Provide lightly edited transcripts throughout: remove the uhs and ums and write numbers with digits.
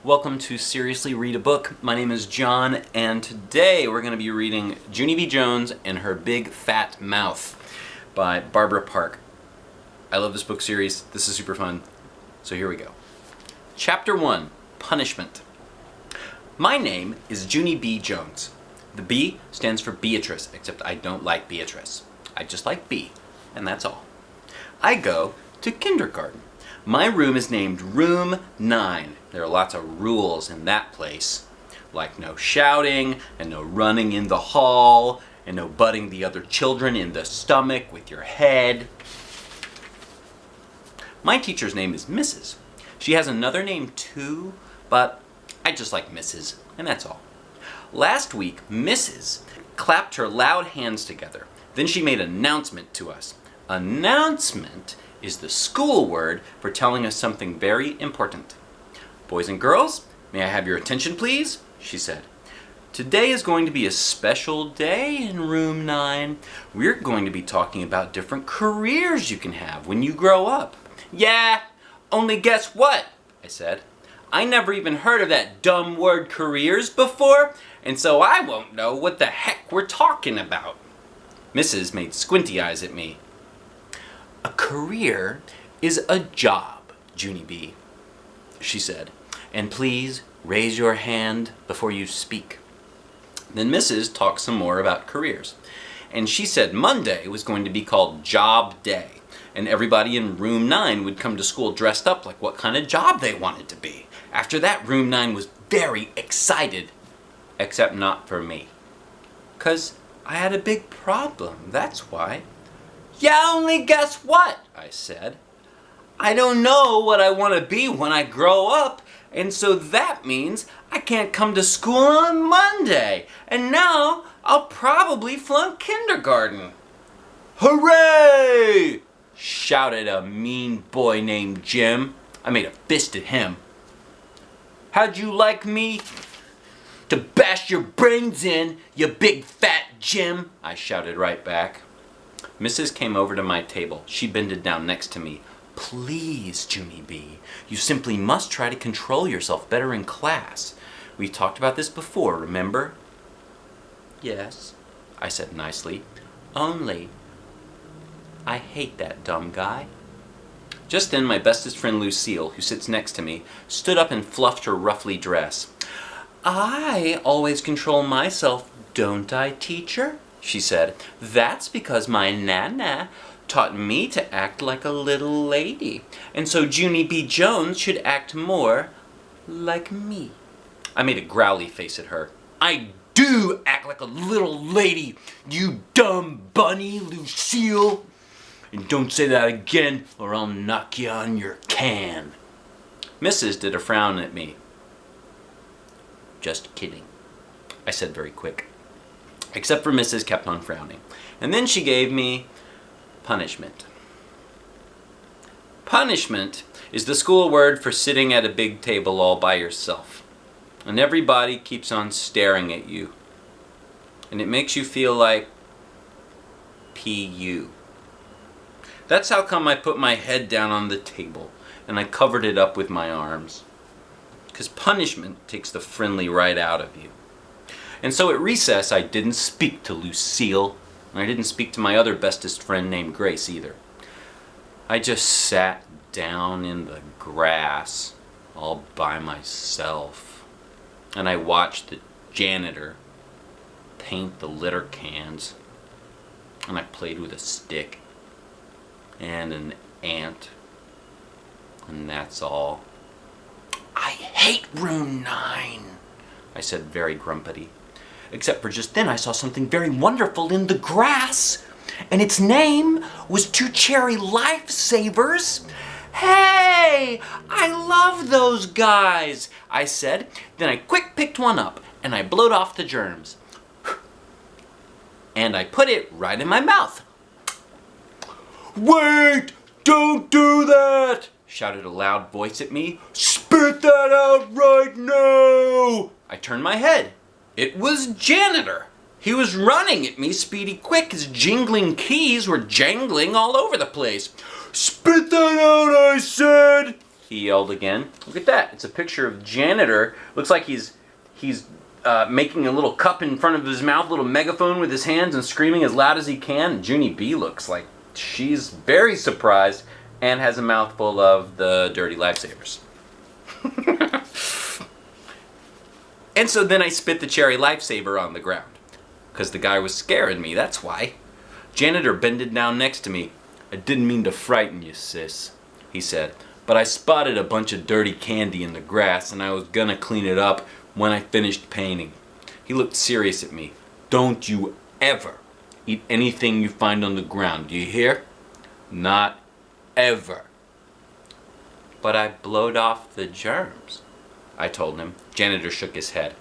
Welcome to Seriously Read a Book. My name is John, and today we're going to be reading Junie B. Jones and Her Big Fat Mouth by Barbara Park. I love this book series. This is super fun. So here we go. Chapter 1, Punishment. My name is Junie B. Jones. The B stands for Beatrice, except I don't like Beatrice. I just like B, and that's all. I go to kindergarten. My room is named Room 9. There are lots of rules in that place, like no shouting, and no running in the hall, and no butting the other children in the stomach with your head. My teacher's name is Mrs. She has another name too, but I just like Mrs., and that's all. Last week, Mrs. clapped her loud hands together. Then she made an announcement to us. Announcement is the school word for telling us something very important. Boys and girls, may I have your attention please? She said. Today is going to be a special day in Room 9. We're going to be talking about different careers you can have when you grow up. Yeah, only guess what? I said. I never even heard of that dumb word careers before, and so I won't know what the heck we're talking about. Mrs. made squinty eyes at me. A career is a job, Junie B, she said, and please raise your hand before you speak. Then Mrs. talked some more about careers, and she said Monday was going to be called Job Day, and everybody in Room 9 would come to school dressed up like what kind of job they wanted to be. After that, Room 9 was very excited, except not for me, 'cause I had a big problem, that's why. Yeah, only guess what? I said. I don't know what I want to be when I grow up, and so that means I can't come to school on Monday, and now I'll probably flunk kindergarten. Hooray! Shouted a mean boy named Jim. I made a fist at him. How'd you like me to bash your brains in, you big fat Jim? I shouted right back. Mrs. came over to my table. She bended down next to me. Please, Junie B, you simply must try to control yourself better in class. We've talked about this before, remember? Yes, I said nicely. Only, I hate that dumb guy. Just then, my bestest friend Lucille, who sits next to me, stood up and fluffed her ruffly dress. I always control myself, don't I, teacher? She said. That's because my Nana taught me to act like a little lady, and so Junie B. Jones should act more like me. I made a growly face at her. I do act like a little lady, you dumb bunny, Lucille. And don't say that again, or I'll knock you on your can. Mrs. did a frown at me. Just kidding, I said very quick. Except for Mrs. kept on frowning. And then she gave me punishment. Punishment is the school word for sitting at a big table all by yourself. And everybody keeps on staring at you. And it makes you feel like P.U. That's how come I put my head down on the table and I covered it up with my arms. Because punishment takes the friendly right out of you. And so at recess, I didn't speak to Lucille, and I didn't speak to my other bestest friend named Grace either. I just sat down in the grass all by myself, and I watched the janitor paint the litter cans, and I played with a stick and an ant, and that's all. I hate Room 9, I said very grumpily. Except for just then I saw something very wonderful in the grass, and its name was Two Cherry Lifesavers. Hey, I love those guys, I said. Then I quick picked one up, and I blowed off the germs. And I put it right in my mouth. Wait, don't do that, shouted a loud voice at me. Spit that out right now. I turned my head. It was Janitor. He was running at me speedy quick. His jingling keys were jangling all over the place. Spit that out, I said. he yelled again. Look at that. It's a picture of janitor. Looks like he's making a little cup in front of his mouth, a little megaphone with his hands and screaming as loud as he can. Junie B looks like she's very surprised and has a mouthful of the dirty lifesavers. And so then I spit the cherry lifesaver on the ground. Because the guy was scaring me, that's why. Janitor bended down next to me. "I didn't mean to frighten you, sis," he said, "but I spotted a bunch of dirty candy in the grass and I was gonna clean it up when I finished painting." He looked serious at me. "Don't you ever eat anything you find on the ground, do you hear? Not ever." "But I blowed off the germs," I told him. Janitor shook his head.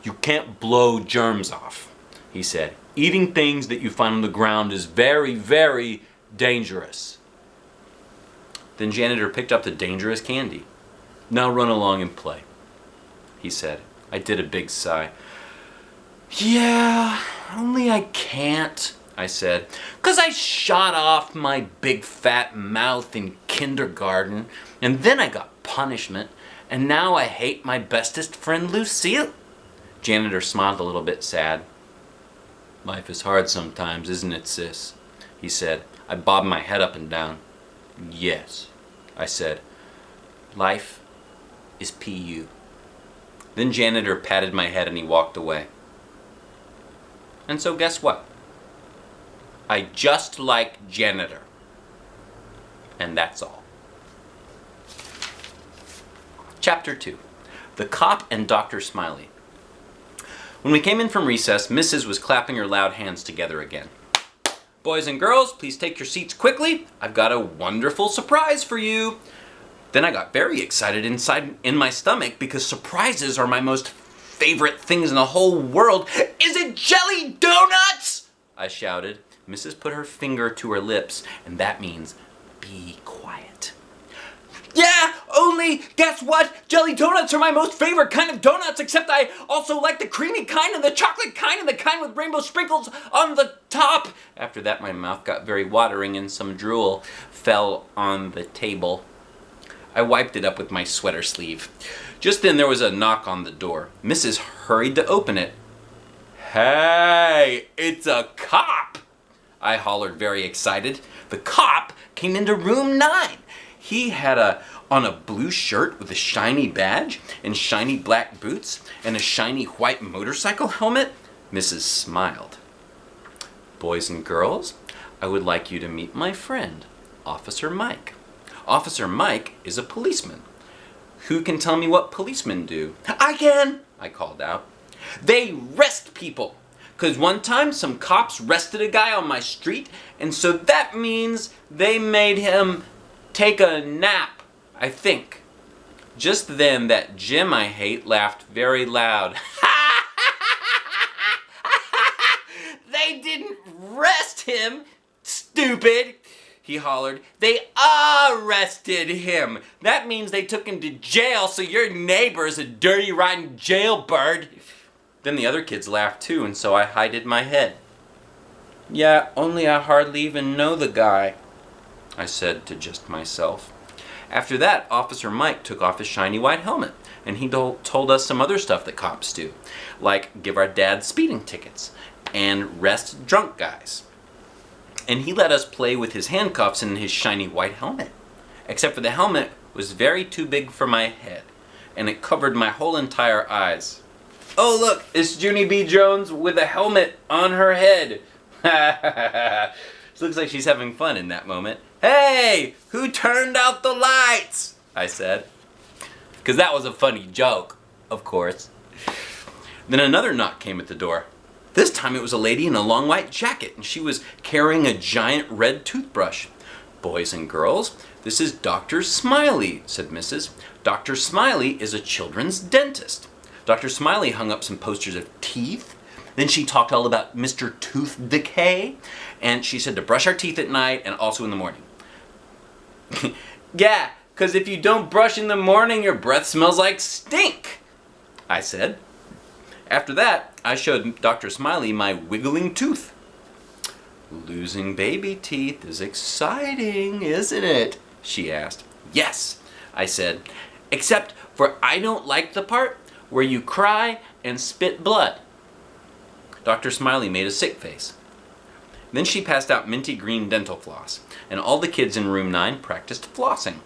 "You can't blow germs off," he said. "Eating things that you find on the ground is very, very dangerous." Then Janitor picked up the dangerous candy. "Now run along and play," he said. I did a big sigh. "Yeah, only I can't," I said, "'cause I shot off my big fat mouth in kindergarten, and then I got punishment, and now I hate my bestest friend Lucille." Janitor smiled a little bit sad. "Life is hard sometimes, isn't it, sis?" he said. I bobbed my head up and down. "Yes," I said. "Life is PU." Then Janitor patted my head and he walked away. And so guess what? I just like Janitor. And that's all. Chapter 2. The Cop and Dr Smiley. When we came in from recess, Mrs. was clapping her loud hands together again. "Boys and girls, please take your seats quickly. I've got a wonderful surprise for you." Then I got very excited inside in my stomach because surprises are my most favorite things in the whole world. "Is it jelly donuts?" I shouted. Mrs. put her finger to her lips, and that means be quiet. "Yeah, only guess what? Jelly donuts are my most favorite kind of donuts, except I also like the creamy kind and the chocolate kind and the kind with rainbow sprinkles on the top." After that, my mouth got very watering and some drool fell on the table. I wiped it up with my sweater sleeve. Just then there was a knock on the door. Mrs. hurried to open it. "Hey, it's a cop!" I hollered, very excited. The cop came into room 9. He had on a blue shirt with a shiny badge and shiny black boots and a shiny white motorcycle helmet. Mrs. smiled. "Boys and girls, I would like you to meet my friend, Officer Mike. Officer Mike is a policeman. Who can tell me what policemen do?" "I can," I called out. "They arrest people. 'Cause one time some cops arrested a guy on my street, and so that means they made him take a nap, I think." Just then that Jim I hate laughed very loud. "They didn't arrest him, stupid," he hollered. "They arrested him. That means they took him to jail, so your neighbor's a dirty, rotten jailbird." Then the other kids laughed too, and so I hided my head. "Yeah, only I hardly even know the guy," I said to just myself. After that, Officer Mike took off his shiny white helmet, and he told us some other stuff that cops do, like give our dads speeding tickets and arrest drunk guys. And he let us play with his handcuffs and his shiny white helmet. Except for the helmet was very too big for my head, and it covered my whole entire eyes. "Oh look, it's Junie B. Jones with a helmet on her head." It looks like she's having fun in that moment. "Hey, who turned out the lights?" I said. Because that was a funny joke, of course. Then another knock came at the door. This time it was a lady in a long white jacket, and she was carrying a giant red toothbrush. "Boys and girls, this is Dr. Smiley," said Mrs. "Dr. Smiley is a children's dentist." Dr. Smiley hung up some posters of teeth. Then she talked all about Mr. Tooth Decay, and she said to brush our teeth at night and also in the morning. "Yeah, 'cause if you don't brush in the morning, your breath smells like stink," I said. After that, I showed Dr. Smiley my wiggling tooth. "Losing baby teeth is exciting, isn't it?" she asked. "Yes," I said, "except for I don't like the part where you cry and spit blood." Dr. Smiley made a sick face. Then she passed out minty green dental floss, and all the kids in room 9 practiced flossing.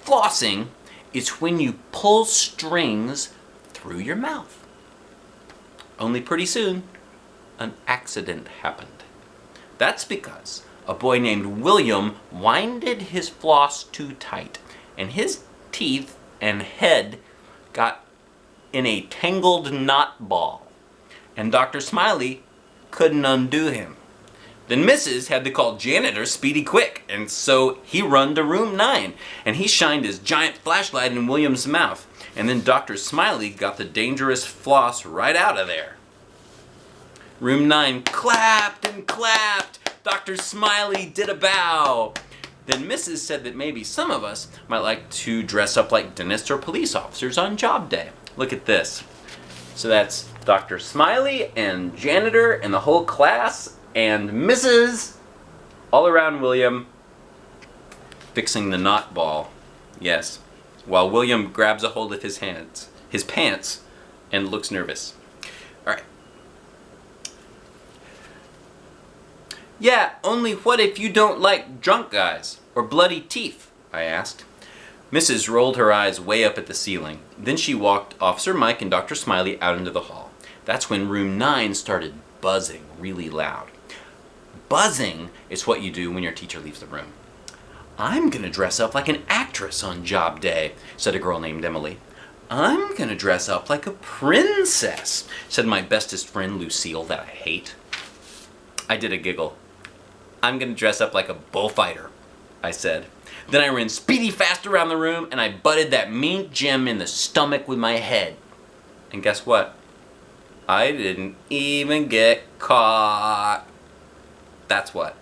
Flossing is when you pull strings through your mouth. Only pretty soon, an accident happened. That's because a boy named William winded his floss too tight, and his teeth and head got in a tangled knot ball, and Dr. Smiley couldn't undo him. Then Mrs. had to call janitor Speedy Quick, and so he run to room 9, and he shined his giant flashlight in William's mouth, and then Dr. Smiley got the dangerous floss right out of there. Room 9 clapped and clapped. Dr. Smiley did a bow. Then Mrs. said that maybe some of us might like to dress up like dentists or police officers on job day. Look at this. So that's Dr. Smiley and janitor and the whole class and Mrs. all around William fixing the knot ball. Yes, while William grabs a hold of his pants, and looks nervous. All right. "Yeah, only what if you don't like drunk guys or bloody teeth?" I asked. Mrs. rolled her eyes way up at the ceiling. Then she walked Officer Mike and Dr. Smiley out into the hall. That's when room 9 started buzzing really loud. Buzzing is what you do when your teacher leaves the room. "I'm gonna dress up like an actress on job day," said a girl named Emily. "I'm gonna dress up like a princess," said my bestest friend Lucille that I hate. I did a giggle. "I'm gonna dress up like a bullfighter," I said. Then I ran speedy fast around the room and I butted that mean Jim in the stomach with my head. And guess what? I didn't even get caught. That's what.